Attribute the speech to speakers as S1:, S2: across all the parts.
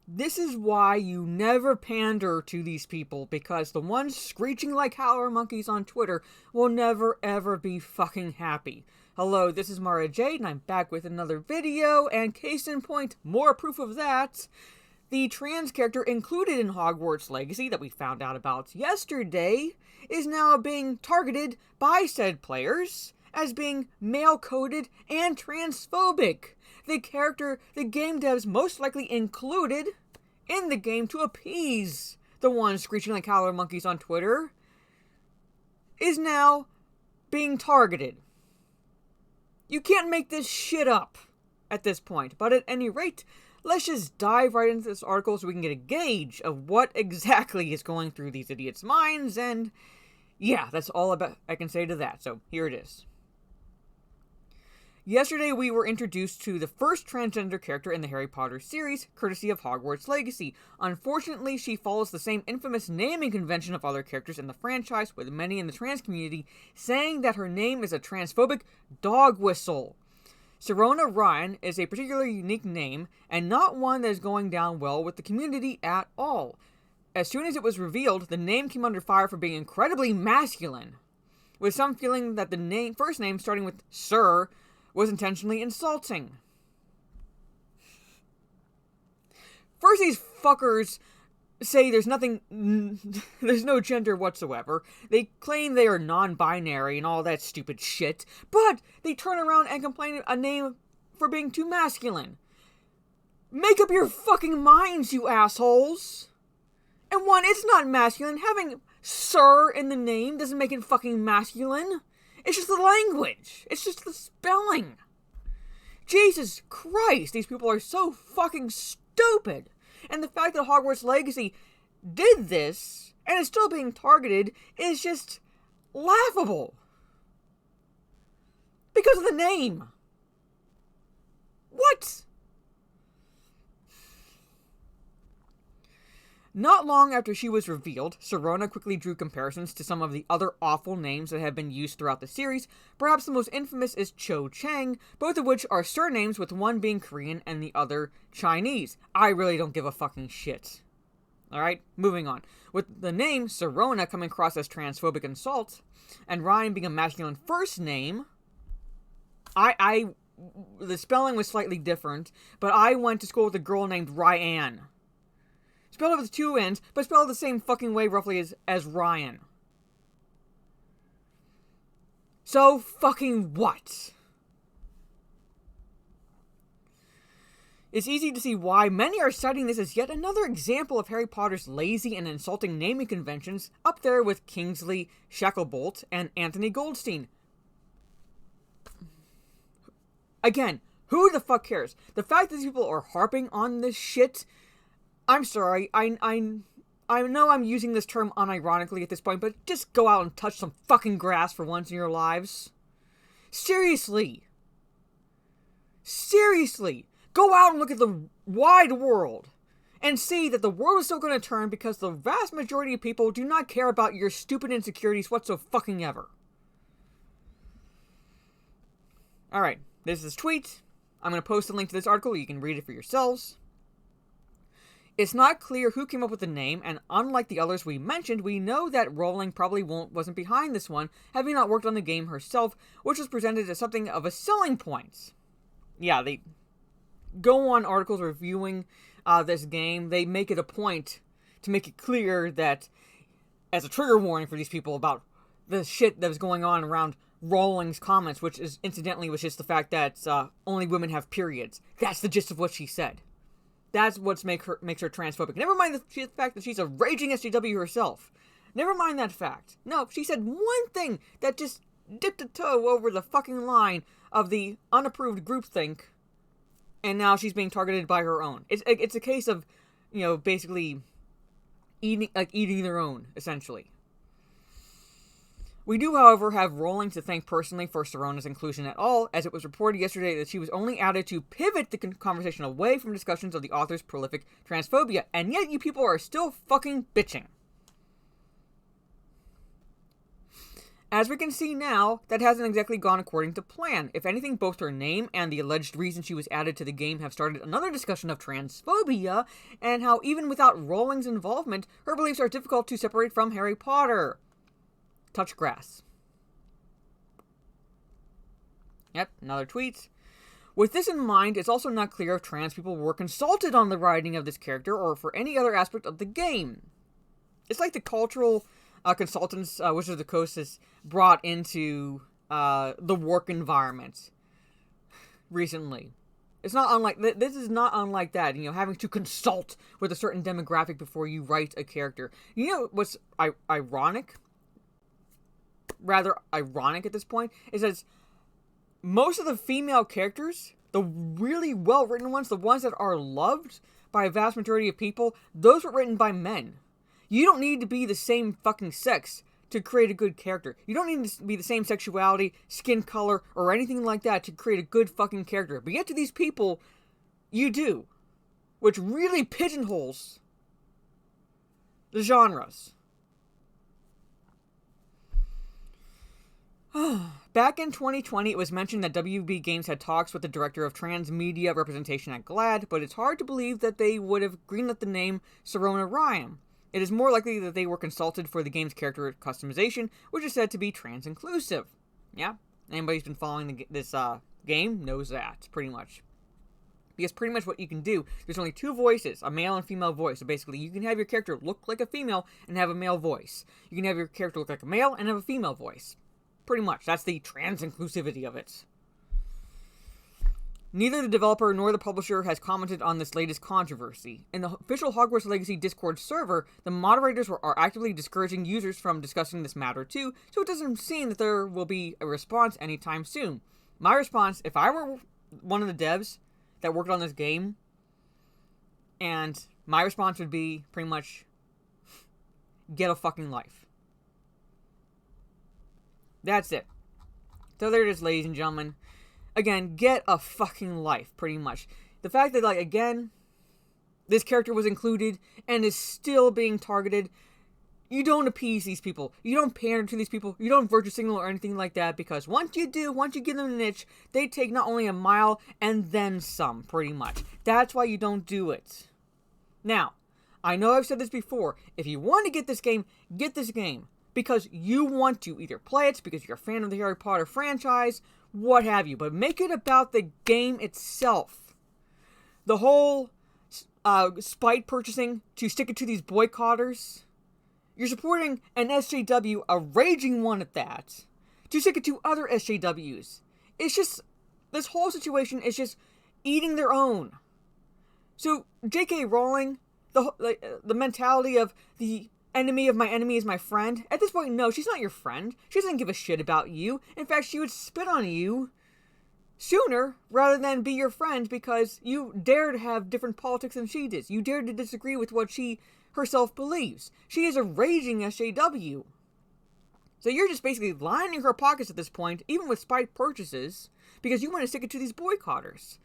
S1: This is why you never pander to these people, because the ones screeching like howler monkeys on Twitter will never ever be fucking happy. Hello, this is Mara Jade, and I'm back with another video, and case in point, more proof of that. The trans character included in Hogwarts Legacy that we found out about yesterday is now being targeted by said players as being male-coded and transphobic. The character the game devs most likely included in the game to appease the ones screeching like howler monkeys on Twitter is now being targeted. You can't make this shit up at this point, but at any rate, let's just dive right into this article so we can get a gauge of what exactly is going through these idiots' minds, and yeah, that's all I can say to that, so here it is. Yesterday, we were introduced to the first transgender character in the Harry Potter series, courtesy of Hogwarts Legacy. Unfortunately, she follows the same infamous naming convention of other characters in the franchise, with many in the trans community saying that her name is a transphobic dog whistle. Sirona Ryan is a particularly unique name, and not one that is going down well with the community at all. As soon as it was revealed, the name came under fire for being incredibly masculine, with some feeling that the first name, starting with Sir, was intentionally insulting. First, these fuckers say there's no gender whatsoever. They claim they are non-binary and all that stupid shit, but they turn around and complain a name for being too masculine. Make up your fucking minds, you assholes! And one, it's not masculine. Having Sir in the name doesn't make it fucking masculine. It's just the language. It's just the spelling. Jesus Christ, these people are so fucking stupid. And the fact that Hogwarts Legacy did this, and is still being targeted, is just laughable. Because of the name. What? Not long after she was revealed, Sirona quickly drew comparisons to some of the other awful names that have been used throughout the series. Perhaps the most infamous is Cho Chang, both of which are surnames, with one being Korean and the other Chinese. I really don't give a fucking shit. Alright, moving on. With the name Sirona coming across as transphobic insult, and Ryan being a masculine first name, the spelling was slightly different, but I went to school with a girl named Ryan. Spelled with two N's, but spelled the same fucking way roughly as Ryan. So fucking what? It's easy to see why many are citing this as yet another example of Harry Potter's lazy and insulting naming conventions, up there with Kingsley Shacklebolt and Anthony Goldstein. Again, who the fuck cares? The fact that these people are harping on this shit, I'm sorry, I know I'm using this term unironically at this point, but just go out and touch some fucking grass for once in your lives. Seriously. Seriously. Go out and look at the wide world and see that the world is still going to turn because the vast majority of people do not care about your stupid insecurities whatsoever fucking ever. Alright, this is tweet. I'm going to post a link to this article. You can read it for yourselves. It's not clear who came up with the name, and unlike the others we mentioned, we know that Rowling probably wasn't behind this one, having not worked on the game herself, which was presented as something of a selling point. Yeah, they go on articles reviewing this game. They make it a point to make it clear that, as a trigger warning for these people about the shit that was going on around Rowling's comments, which is incidentally was just the fact that only women have periods. That's the gist of what she said. That's what makes her transphobic. Never mind the fact that she's a raging SJW herself. Never mind that fact. No, she said one thing that just dipped a toe over the fucking line of the unapproved groupthink, and now she's being targeted by her own. It's a case of, basically eating their own, essentially. We do, however, have Rowling to thank personally for Sirona's inclusion at all, as it was reported yesterday that she was only added to pivot the conversation away from discussions of the author's prolific transphobia, and yet you people are still fucking bitching. As we can see now, that hasn't exactly gone according to plan. If anything, both her name and the alleged reason she was added to the game have started another discussion of transphobia, and how even without Rowling's involvement, her beliefs are difficult to separate from Harry Potter. Touch grass. Yep, another tweet. With this in mind, it's also not clear if trans people were consulted on the writing of this character or for any other aspect of the game. It's like the cultural consultants Wizards of the Coast has brought into the work environment recently. It's not unlike, this is not unlike that, having to consult with a certain demographic before you write a character. You know what's ironic? Rather ironic at this point, is that most of the female characters, the really well-written ones, the ones that are loved by a vast majority of people, those were written by men. You don't need to be the same fucking sex to create a good character. You don't need to be the same sexuality, skin color, or anything like that to create a good fucking character. But yet to these people, you do. Which really pigeonholes the genres. Back in 2020, it was mentioned that WB Games had talks with the director of transmedia representation at GLAAD, but it's hard to believe that they would have greenlit the name Serona Ryan. It is more likely that they were consulted for the game's character customization, which is said to be trans-inclusive. Yeah, anybody who's been following this game knows that, pretty much. Because pretty much what you can do, there's only two voices, a male and female voice. So basically, you can have your character look like a female and have a male voice. You can have your character look like a male and have a female voice. Pretty much. That's the trans-inclusivity of it. Neither the developer nor the publisher has commented on this latest controversy. In the official Hogwarts Legacy Discord server, the moderators are actively discouraging users from discussing this matter too, so it doesn't seem that there will be a response anytime soon. My response, if I were one of the devs that worked on this game, and my response would be pretty much, get a fucking life. That's it. So there it is, ladies and gentlemen. Again, get a fucking life, pretty much. The fact that, again, this character was included and is still being targeted, you don't appease these people. You don't pander to these people. You don't virtue signal or anything like that, because once you do, once you give them an itch, they take not only a mile and then some, pretty much. That's why you don't do it. Now, I know I've said this before. If you want to get this game, get this game. Because you want to either play it because you're a fan of the Harry Potter franchise, what have you. But make it about the game itself. The whole spite purchasing to stick it to these boycotters. You're supporting an SJW, a raging one at that, to stick it to other SJWs. It's just, this whole situation is just eating their own. So, J.K. Rowling, the mentality of the enemy of my enemy is my friend. At this point, no, she's not your friend. She doesn't give a shit about you. In fact, she would spit on you sooner rather than be your friend because you dare to have different politics than she does. You dare to disagree with what she herself believes. She is a raging SJW. So you're just basically lining her pockets at this point, even with spite purchases, because you want to stick it to these boycotters.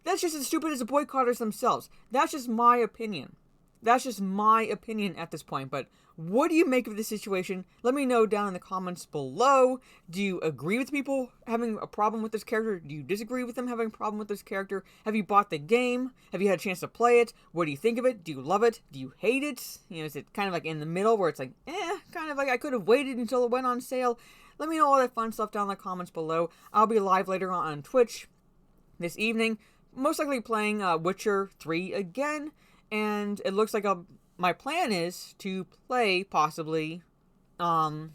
S1: That's just as stupid as the boycotters themselves. That's just my opinion. That's just my opinion at this point, but what do you make of this situation? Let me know down in the comments below. Do you agree with people having a problem with this character? Do you disagree with them having a problem with this character? Have you bought the game? Have you had a chance to play it? What do you think of it? Do you love it? Do you hate it? Is it kind of like in the middle where it's like, kind of like I could have waited until it went on sale? Let me know all that fun stuff down in the comments below. I'll be live later on Twitch this evening, most likely playing Witcher 3 again. And it looks like my plan is to play, possibly, Batman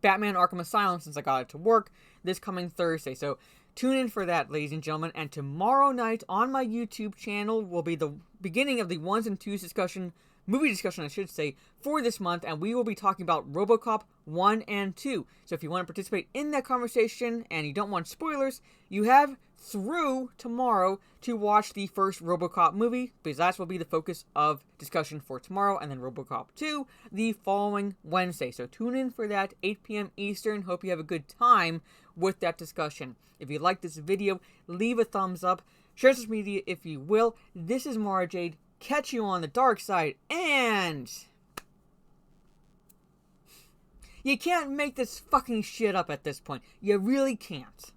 S1: Arkham Asylum since I got it to work this coming Thursday. So tune in for that, ladies and gentlemen. And tomorrow night on my YouTube channel will be the beginning of the 1s and 2s discussion, movie discussion, I should say, for this month. And we will be talking about RoboCop 1 and 2. So if you want to participate in that conversation and you don't want spoilers, you have through tomorrow to watch the first RoboCop movie, because that will be the focus of discussion for tomorrow, and then RoboCop 2 the following Wednesday. So tune in for that, 8 p.m. Eastern. Hope you have a good time with that discussion. If you like this video, leave a thumbs up, share social media if you will. This is Mara Jade. Catch you on the dark side, and You can't make this fucking shit up at this point. You really can't.